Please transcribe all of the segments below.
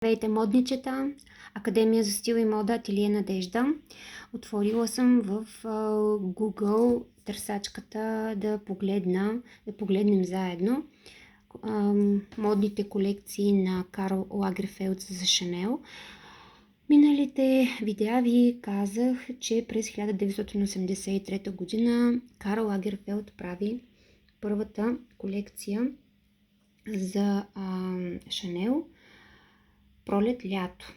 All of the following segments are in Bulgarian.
Здравейте, модничета! Академия за стил и мода Ателие Надежда. Отворила съм в Google търсачката да погледнем заедно модните колекции на Карл Лагерфелд за Шанел. Миналите видеа ви казах, че през 1983 година Карл Лагерфелд прави първата колекция за Шанел пролет-лято.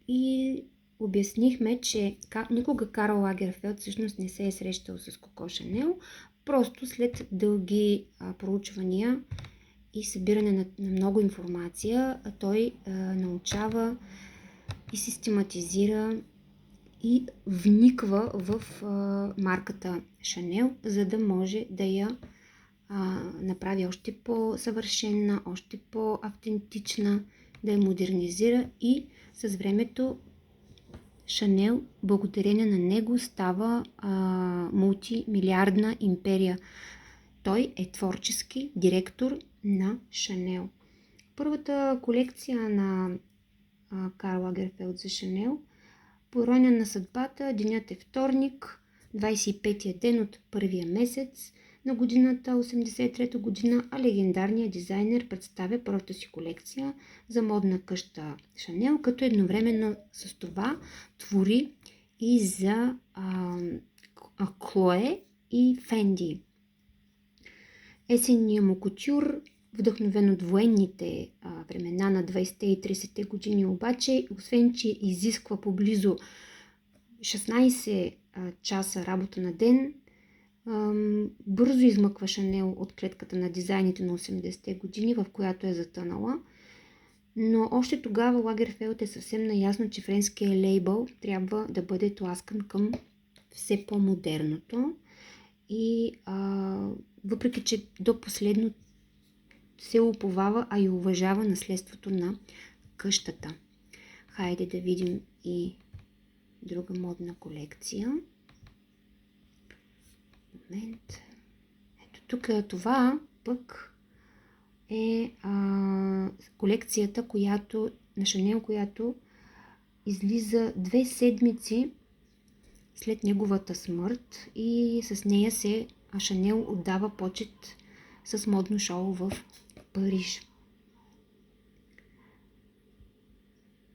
И обяснихме, че никога Карл Лагерфелд всъщност не се е срещал с Коко Шанел, просто след дълги проучвания и събиране на много информация, той научава и систематизира и вниква в марката Шанел, за да може да я направи още по-съвършенна, още по-автентична, да я модернизира и с времето Шанел, благодарение на него, става мултимилиардна империя. Той е творчески директор на Шанел. Първата колекция на Карл Лагерфелд за Шанел, по ирония на съдбата, денят е вторник, 25-я ден от първия месец на годината 83-та година, а легендарният дизайнер представя първата си колекция за модна къща Шанел, като едновременно с това твори и за Клое и Фенди. Есенния му кутюр, вдъхновен от военните времена на 20-те и 30-те години, обаче, освен че изисква поблизо 16 часа работа на ден, бързо измъква Шанел от клетката на дизайните на 80-те години, в която е затънала. Но още тогава Лагерфелд е съвсем наясно, че френският лейбъл трябва да бъде тласкан към все по-модерното. И въпреки че до последно се уповава, а и уважава наследството на къщата. Хайде да видим и друга модна колекция. Момент. Ето тук това пък е колекцията, на Шанел, която излиза 2 седмици след неговата смърт и с нея Шанел отдава почет с модно шоу в Париж.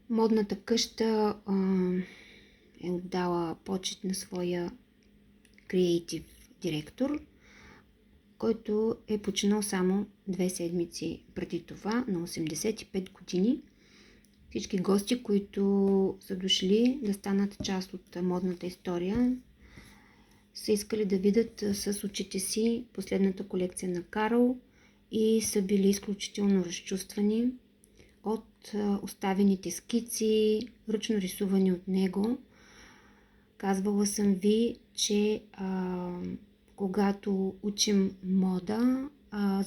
Модната къща е отдала почет на своя креатив директор, който е починал само 2 седмици преди това, на 85 години. Всички гости, които са дошли да станат част от модната история, са искали да видят с очите си последната колекция на Карл и са били изключително разчувствани от оставените скици, ръчно рисувани от него. Казвала съм ви, че когато учим мода,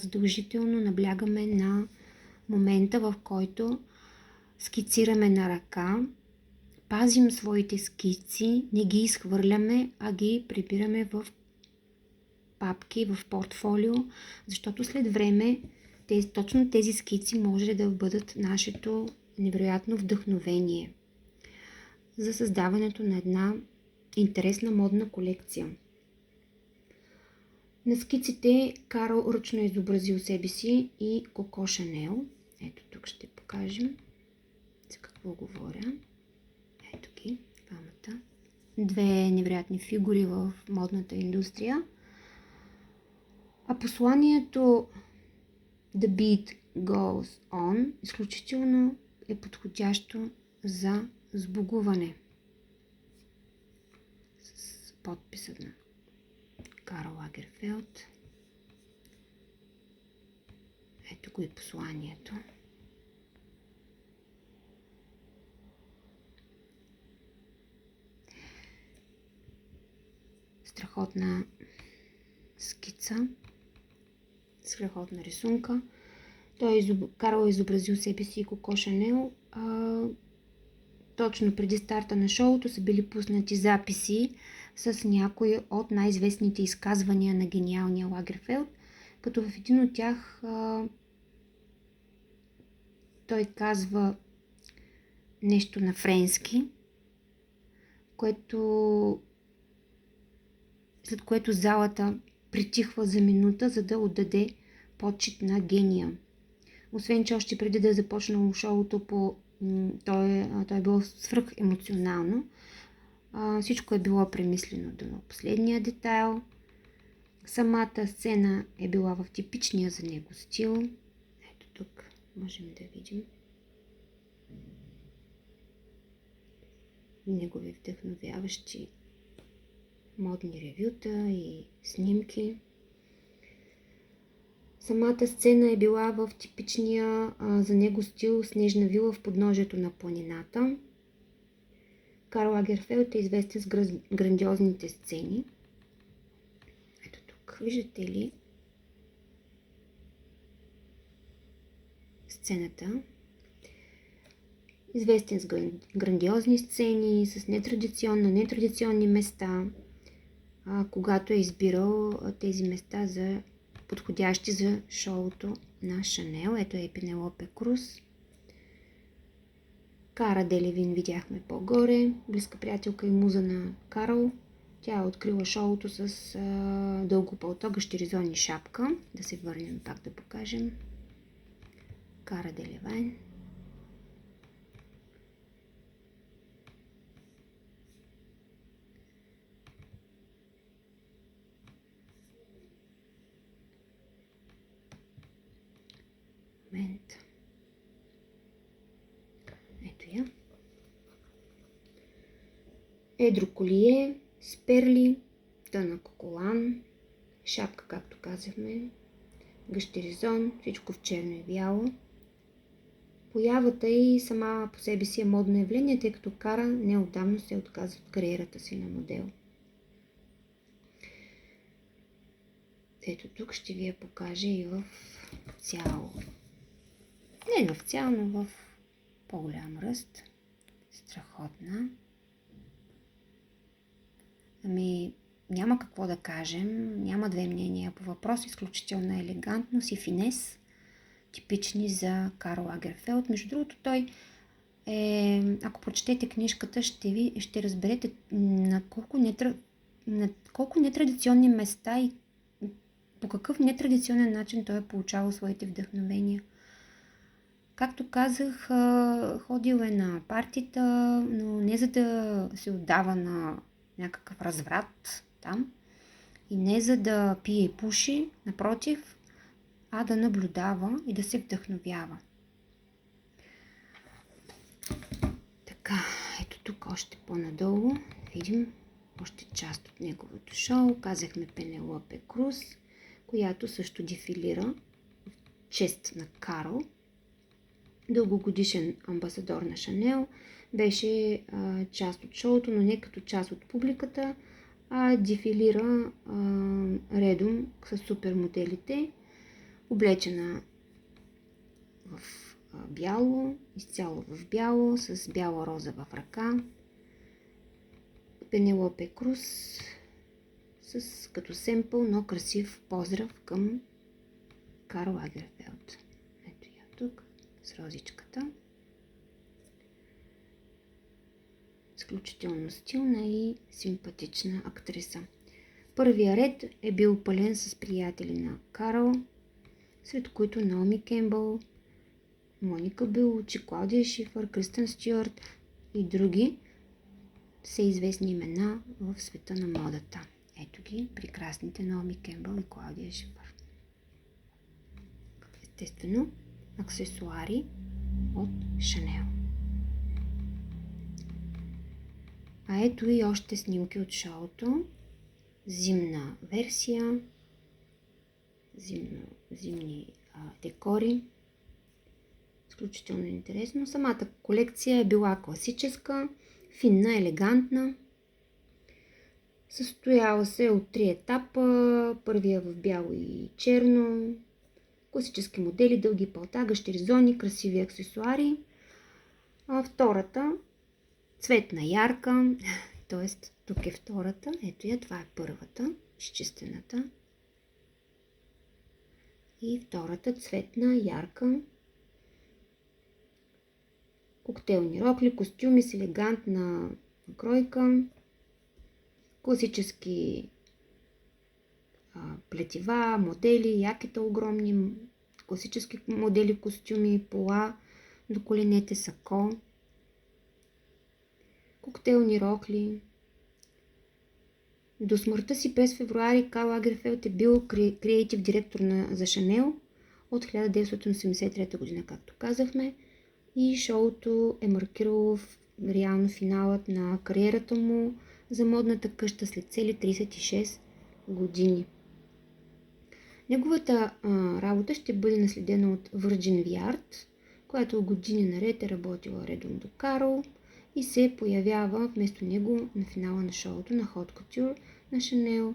задължително наблягаме на момента, в който скицираме на ръка, пазим своите скици, не ги изхвърляме, а ги прибираме в папки, в портфолио, защото след време точно тези скици може да бъдат нашето невероятно вдъхновение за създаването на една интересна модна колекция. На скиците Карл ръчно е изобразил себе си и Коко Шанел. Ето тук ще покажем за какво говоря. Ето ги, двамата. 2 невероятни фигури в модната индустрия. А посланието The Beat Goes On изключително е подходящо за сбогуване с подписа на Карл Лагерфелд. Ето го и посланието. Страхотна скица, страхотна рисунка. Карл е изобразил себе си и Коко Шанел. Точно преди старта на шоуто са били пуснати записи с някои от най-известните изказвания на гениалния Лагерфелд, като в един от тях той казва нещо на френски, след което залата притихва за минута, за да отдаде почит на гения. Освен че още преди да е започнало шоуто, той е било свръх емоционално. Всичко е било премислено до последния детайл. Самата сцена е била в типичния за него стил. Ето тук можем да видим негови вдъхновяващи модни ревюта и снимки. Самата сцена е била в типичния за него стил снежна вила в подножието на планината. Карл Лагерфелд е известен с грандиозните сцени. Ето тук, виждате ли сцената? Известен с грандиозни сцени, с нетрадиционни места, когато е избирал тези места за подходящи за шоуто на Шанел. Ето е Пенелопе Круз. Кара Делевин видяхме по-горе, близка приятелка и муза на Карл. Тя е открила шоуто с дълго палто, гащеризон и шапка. Да се върнем пак да покажем. Кара Делевин. Момент. Ето я. Едро колие с перли, тънък колан, шапка, както казахме, гащеризон, всичко в черно и бяло. Появата и сама по себе си е модно явление, тъй като Кара неотдавна се отказа от кариерата си на модел. Ето тук ще ви я покажа и в цяло. Не в цяло, но в по-голям ръст. Страхотна. Няма какво да кажем, няма две мнения по въпрос. Изключителна елегантност и финес, типични за Карл Лагерфелд. Между другото, той ако прочетете книжката, ще разберете на колко нетрадиционни места и по какъв нетрадиционен начин той е получавал своите вдъхновения. Както казах, ходил е на партита, но не за да се отдава на някакъв разврат там и не за да пие и пуши, напротив, а да наблюдава и да се вдъхновява. Така, ето тук още по-надолу видим още част от неговото шоу. Казахме Пенелопе Круз, която също дефилира в чест на Карл. Дългогодишен амбасадор на Шанел, беше част от шоуто, но не като част от публиката, а дефилира редом с супермоделите, облечена в бяло, изцяло в бяло, с бяла роза в ръка. Пенелопе Круз като семпъл, но красив поздрав към Карл Лагерфелд. Ето я тук с розичката. Изключително стилна и симпатична актриса. Първия ред е бил пълен с приятели на Карл, сред които Наоми Кембъл, Моника Белучи, Клаудия Шифър, Кристен Стюарт и други са известни имена в света на модата. Ето ги, прекрасните Наоми Кембъл и Клаудия Шифър. Естествено, аксесуари от Шанел. А ето и още снимки от шоуто. Зимна версия, зимни декори. Изключително интересно. Самата колекция е била класическа, финна, елегантна. Състояла се от 3 етапа. Първия в бяло и черно. Класически модели, дълги палта, гащеризони, красиви аксесуари. Втората цветна ярка, т.е. тук е втората, ето я, това е първата, изчистената. И втората цветна ярка, Коктейлни рокли, костюми с елегантна кройка, класически плетива, модели, якета огромни, класически модели костюми, пола до коленете, сако, коктейлни рокли. До смъртта си през февруари Карл Лагерфелд е бил креатив директор за Шанел от 1983 година, както казахме, и шоуто е маркирало реално финалът на кариерата му за модната къща след цели 36 години. Неговата работа ще бъде наследена от Virgin Viard, която години наред е работила редом до Карл и се появява вместо него на финала на шоуто на Hot Couture на Шанел,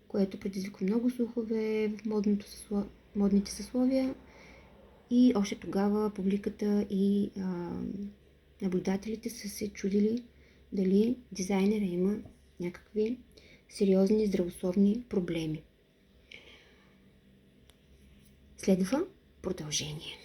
което предизвиква много слухове в модните съсловия и още тогава публиката и наблюдателите са се чудили дали дизайнера има някакви сериозни здравословни проблеми. Следва продължение.